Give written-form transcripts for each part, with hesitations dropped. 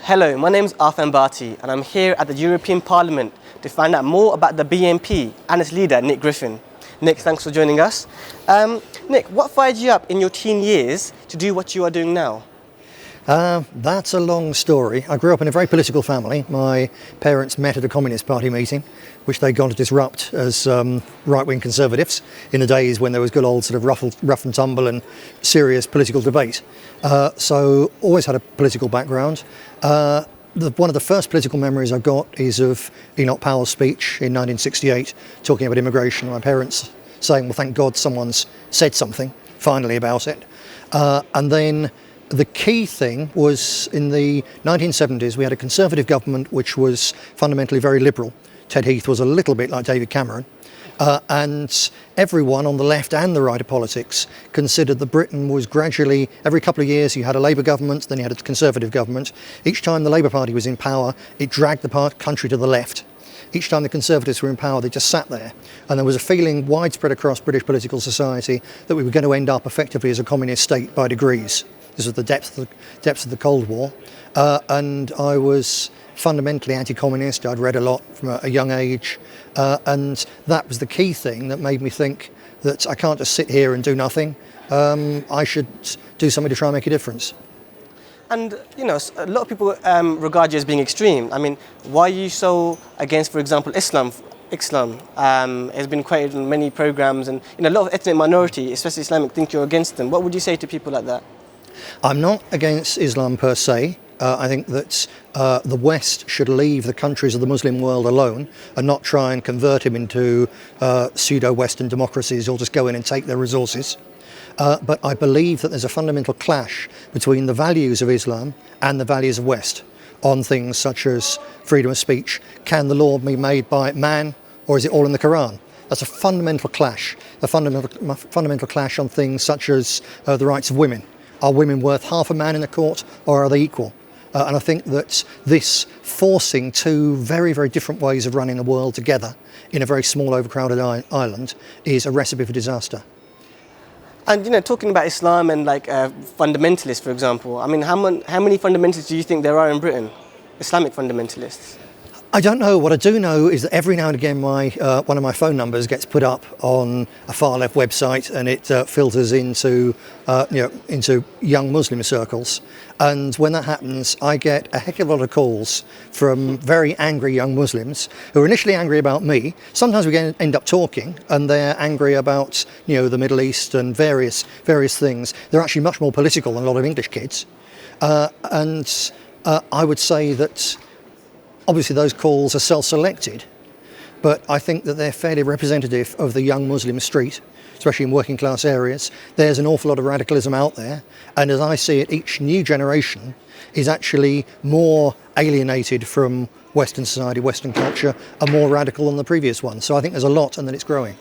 Hello, my name is Arfan Bhatti and I'm here at the European Parliament to find out more about the BNP and its leader, Nick Griffin. Nick, thanks for joining us. Nick, what fired you up in your teen years to do what you are doing now? That's a long story. I grew up in a very political family. My parents met at a Communist Party meeting, which they'd gone to disrupt as right-wing conservatives in the days when there was good old sort of rough and tumble and serious political debate. So always had a political background. One of the first political memories I've got is of Enoch Powell's speech in 1968 talking about immigration. My parents saying, well, thank God someone's said something finally about it. And then the key thing was in the 1970s, we had a Conservative government which was fundamentally very liberal. Ted Heath was a little bit like David Cameron. And everyone on the left and the right of politics considered that Britain was gradually, every couple of years you had a Labour government, then you had a Conservative government. Each time the Labour Party was in power, it dragged the country to the left. Each time the Conservatives were in power, they just sat there. And there was a feeling widespread across British political society that we were going to end up effectively as a communist state by degrees. This was the depths of the Cold War. And I was fundamentally anti-communist. I'd read a lot from a young age. And that was the key thing that made me think that I can't just sit here and do nothing. I should do something to try and make a difference. And, you know, a lot of people regard you as being extreme. I mean, why are you so against, for example, Islam? Islam has been quoted in many programs, and a lot of ethnic minority, especially Islamic, think you're against them. What would you say to people like that? I'm not against Islam per se. I think that the West should leave the countries of the Muslim world alone and not try and convert them into pseudo-Western democracies or just go in and take their resources. But I believe that there's a fundamental clash between the values of Islam and the values of West on things such as freedom of speech. Can the law be made by man, or is it all in the Quran? That's a fundamental clash. A fundamental clash on things such as the rights of women. Are women worth half a man in a court, or are they equal? And I think that this forcing two very, very different ways of running the world together in a very small, overcrowded island is a recipe for disaster. And, talking about Islam and like fundamentalists, for example, I mean, how many fundamentalists do you think there are in Britain? Islamic fundamentalists? I don't know. What I do know is that every now and again one of my phone numbers gets put up on a far left website, and it filters into young Muslim circles. And when that happens, I get a heck of a lot of calls from very angry young Muslims who are initially angry about me. Sometimes we end up talking, and they're angry about the Middle East and various things. They're actually much more political than a lot of English kids. And I would say that obviously those calls are self-selected, but I think that they're fairly representative of the young Muslim street, especially in working class areas. There's an awful lot of radicalism out there, and as I see it, each new generation is actually more alienated from Western society, Western culture, and more radical than the previous one. So I think there's a lot, and that it's growing.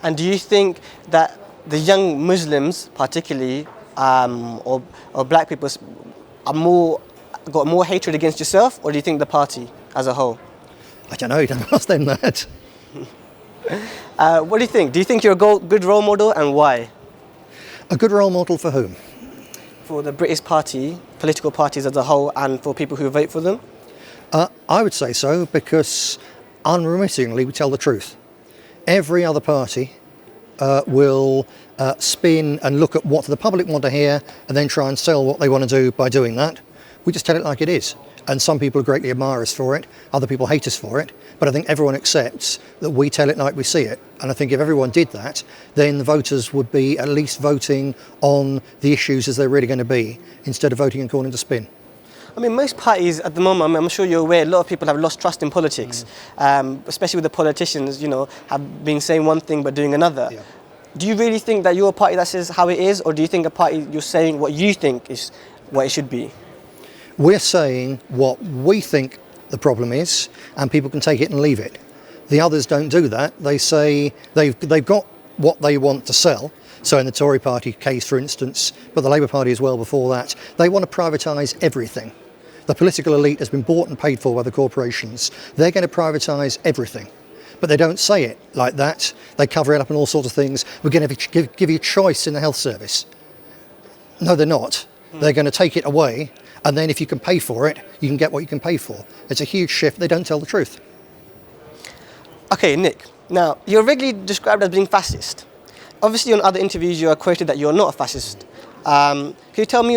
And do you think that the young Muslims, particularly, or black people, got more hatred against yourself, or do you think the party as a whole? I don't know, you don't ask them that. What do you think? Do you think you're a good role model, and why? A good role model for whom? For the British party, political parties as a whole, and for people who vote for them? I would say so, because unremittingly we tell the truth. Every other party will spin and look at what the public want to hear and then try and sell what they want to do by doing that. We just tell it like it is. And some people greatly admire us for it, other people hate us for it, but I think everyone accepts that we tell it like we see it. And I think if everyone did that, then the voters would be at least voting on the issues as they're really going to be, instead of voting according to spin. I mean, most parties at the moment, I'm sure you're aware, a lot of people have lost trust in politics, especially with the politicians, have been saying one thing but doing another. Yeah. Do you really think that you're a party that says how it is, or do you think a party you're saying what you think is what it should be? We're saying what we think the problem is, and people can take it and leave it. The others don't do that. They say they've got what they want to sell. So in the Tory party case, for instance, but the Labour Party as well before that, they want to privatise everything. The political elite has been bought and paid for by the corporations. They're going to privatise everything. But they don't say it like that. They cover it up in all sorts of things. We're going to give you choice in the health service. No, they're not. They're going to take it away And then if you can pay for it, you can get what you can pay for. It's a huge shift. They don't tell the truth. Okay, Nick, now you're regularly described as being fascist. Obviously, on other interviews, you are quoted that you're not a fascist. Can you tell me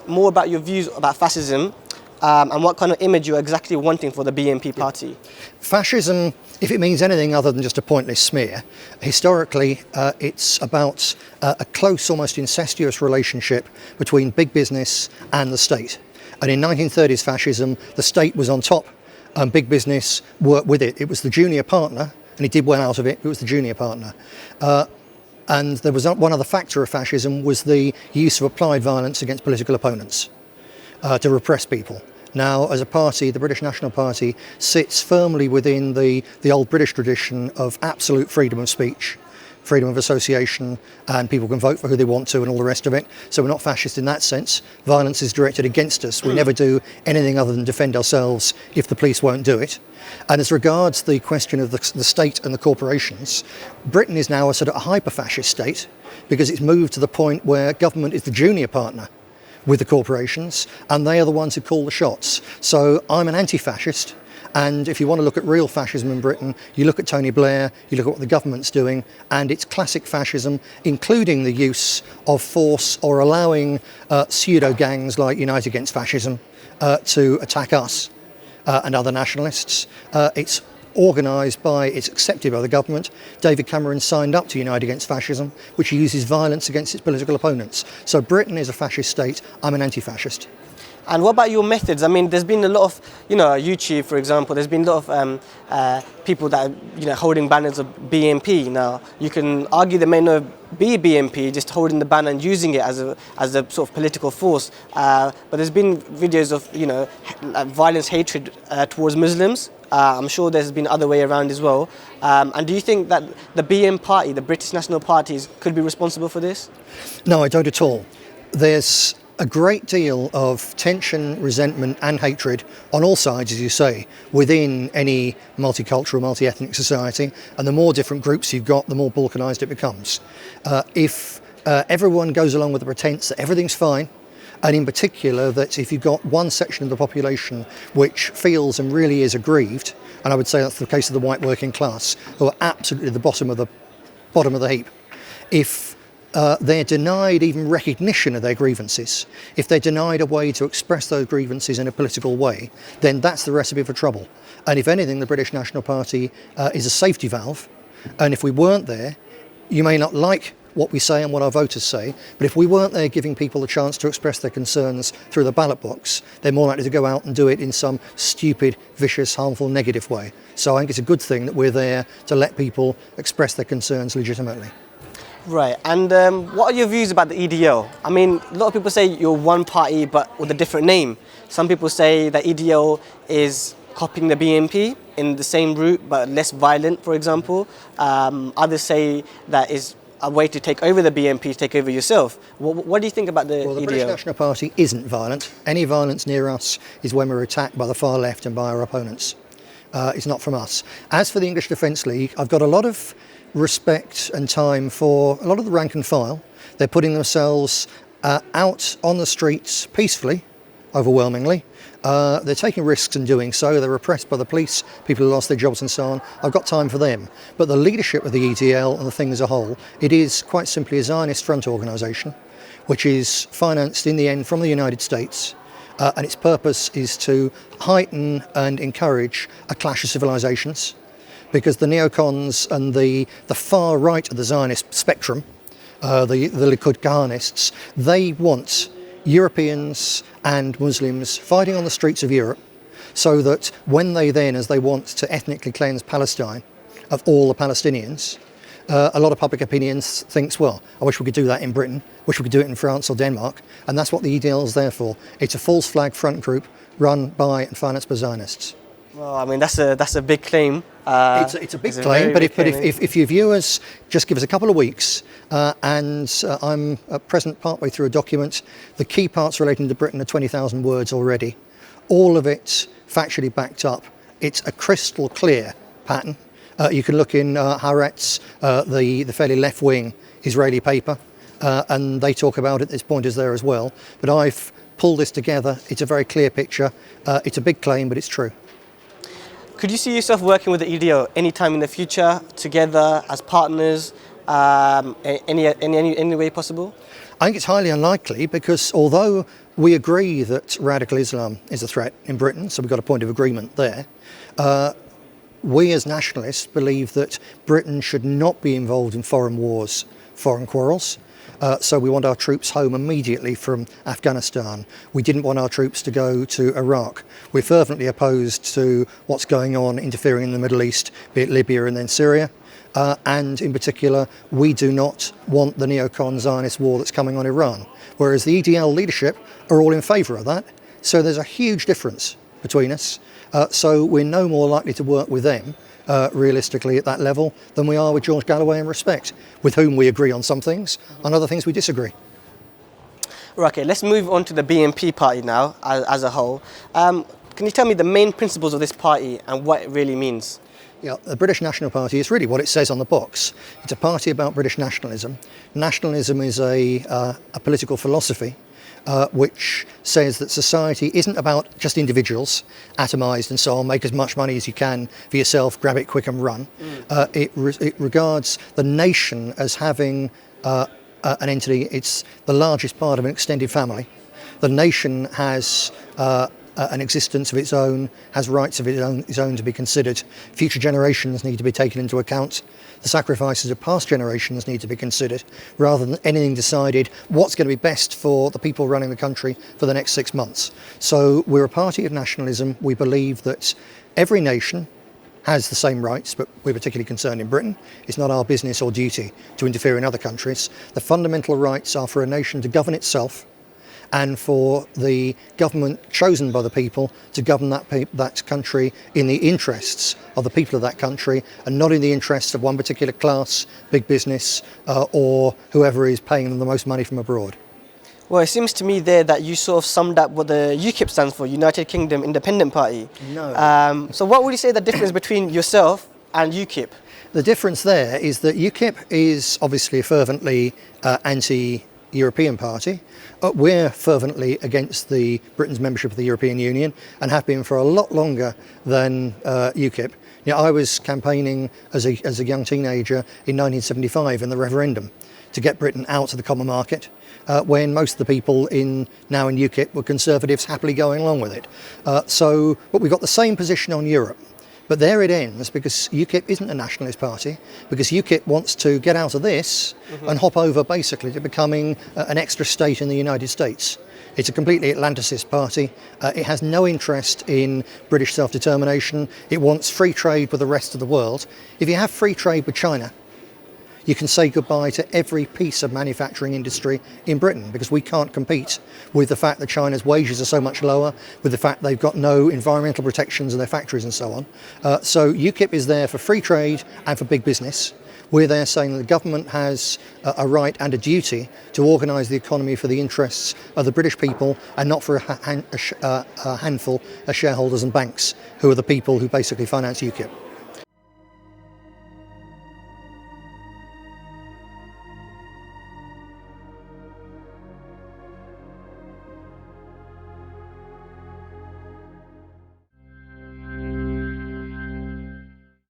more about your views about fascism and what kind of image you're exactly wanting for the BNP Party? Fascism, if it means anything other than just a pointless smear, historically it's about a close, almost incestuous relationship between big business and the state. And in 1930s fascism, the state was on top and big business worked with it. It was the junior partner, and it did well out of it, but it was the junior partner. And there was one other factor of fascism was the use of applied violence against political opponents to repress people. Now, as a party, the British National Party sits firmly within the old British tradition of absolute freedom of speech, freedom of association, and people can vote for who they want to and all the rest of it. So we're not fascist in that sense. Violence is directed against us. We never do anything other than defend ourselves if the police won't do it. And as regards the question of the state and the corporations, Britain is now a sort of a hyper-fascist state because it's moved to the point where government is the junior partner with the corporations, and they are the ones who call the shots. So I'm an anti-fascist, and if you want to look at real fascism in Britain, you look at Tony Blair, you look at what the government's doing, and it's classic fascism, including the use of force or allowing pseudo-gangs like Unite Against Fascism to attack us and other nationalists. It's organised by, it's accepted by the government. David Cameron signed up to Unite Against Fascism, which uses violence against its political opponents. So Britain is a fascist state. I'm an anti-fascist. And what about your methods? I mean, there's been a lot of, YouTube, for example, there's been a lot of people that are, holding banners of BNP. Now, you can argue they may not be BNP, just holding the banner and using it as a sort of political force. But there's been videos of, violence, hatred towards Muslims. I'm sure there's been other way around as well. And do you think that the BN Party, the British National Parties, could be responsible for this? No, I don't at all. There's a great deal of tension, resentment and hatred on all sides, as you say, within any multicultural, multi-ethnic society. And the more different groups you've got, the more balkanised it becomes. If everyone goes along with the pretense that everything's fine, and in particular that if you've got one section of the population which feels and really is aggrieved, and I would say that's the case of the white working class, who are absolutely at the bottom of the heap, if they're denied even recognition of their grievances, if they're denied a way to express those grievances in a political way, then that's the recipe for trouble. And if anything, the British National Party is a safety valve, and if we weren't there, you may not like what we say and what our voters say, but if we weren't there giving people a chance to express their concerns through the ballot box, they're more likely to go out and do it in some stupid, vicious, harmful, negative way. So I think it's a good thing that we're there to let people express their concerns legitimately. Right, and what are your views about the EDL? I mean, a lot of people say you're one party but with a different name. Some people say that EDL is copying the BNP in the same route but less violent, for example. Others say that is a way to take over the BNP, to take over yourself. What do you think about the EDL? Well, the British National Party isn't violent. Any violence near us is when we're attacked by the far left and by our opponents. It's not from us. As for the English Defence League, I've got a lot of respect and time for a lot of the rank and file. They're putting themselves out on the streets peacefully, overwhelmingly. They're taking risks in doing so. They're repressed by the police, people who lost their jobs and so on. I've got time for them. But the leadership of the EDL and the thing as a whole, it is quite simply a Zionist front organisation, which is financed in the end from the United States. And its purpose is to heighten and encourage a clash of civilizations, because the neocons and the far right of the Zionist spectrum, the Likud Kahanists, they want Europeans and Muslims fighting on the streets of Europe, so that when they then, as they want to ethnically cleanse Palestine of all the Palestinians, a lot of public opinion thinks, well, I wish we could do that in Britain, wish we could do it in France or Denmark, and that's what the EDL is there for. It's a false flag front group run by and financed by Zionists. Well, I mean, that's a big claim. It's a big claim, but if your viewers just give us a couple of weeks, and I'm at present partway through a document, the key parts relating to Britain are 20,000 words already. All of it factually backed up. It's a crystal clear pattern. You can look in Haaretz, the fairly left-wing Israeli paper, and they talk about it. There's pointers there as well. But I've pull this together. It's a very clear picture. It's a big claim, but it's true. Could you see yourself working with the EDO anytime in the future, together as partners, any way possible? I think it's highly unlikely because although we agree that radical Islam is a threat in Britain, so we've got a point of agreement there, we as nationalists believe that Britain should not be involved in foreign wars, foreign quarrels. So we want our troops home immediately from Afghanistan. We didn't want our troops to go to Iraq. We're fervently opposed to what's going on, interfering in the Middle East, be it Libya and then Syria. And in particular, we do not want the neocon Zionist war that's coming on Iran, whereas the EDL leadership are all in favour of that. So there's a huge difference between us. So we're no more likely to work with them realistically at that level than we are with George Galloway in respect, with whom we agree on some things, on other things we disagree. Right, okay, let's move on to the BNP Party now as a whole. Can you tell me the main principles of this party and what it really means? Yeah, the British National Party is really what it says on the box. It's a party about British nationalism. Nationalism is a political philosophy which says that society isn't about just individuals, atomised and so on, make as much money as you can for yourself, grab it quick and run. It regards the nation as having an entity. It's the largest part of an extended family. The nation has an existence of its own, has rights of its own to be considered. Future generations need to be taken into account. The sacrifices of past generations need to be considered, rather than anything decided what's going to be best for the people running the country for the next 6 months. So we're a party of nationalism. We believe that every nation has the same rights, but we're particularly concerned in Britain. It's not our business or duty to interfere in other countries. The fundamental rights are for a nation to govern itself, and for the government chosen by the people to govern that country in the interests of the people of that country and not in the interests of one particular class, big business, or whoever is paying them the most money from abroad. Well, it seems to me there that you sort of summed up what the UKIP stands for, United Kingdom Independent Party. No. So what would you say the difference between yourself and UKIP? The difference there is that UKIP is obviously a fervently anti-European party. We're fervently against Britain's membership of the European Union and have been for a lot longer than UKIP. You know, I was campaigning as a young teenager in 1975 in the referendum to get Britain out of the common market, when most of the people now in UKIP were Conservatives happily going along with it. But we've got the same position on Europe. But there it ends, because UKIP isn't a nationalist party, because UKIP wants to get out of this and hop over basically to becoming an extra state in the United States. It's a completely Atlanticist party. It has no interest in British self-determination. It wants free trade with the rest of the world. If you have free trade with China, you can say goodbye to every piece of manufacturing industry in Britain, because we can't compete with the fact that China's wages are so much lower, with the fact they've got no environmental protections in their factories and so on. So UKIP is there for free trade and for big business. We're there saying that the government has a right and a duty to organise the economy for the interests of the British people and not for a handful of shareholders and banks, who are the people who basically finance UKIP.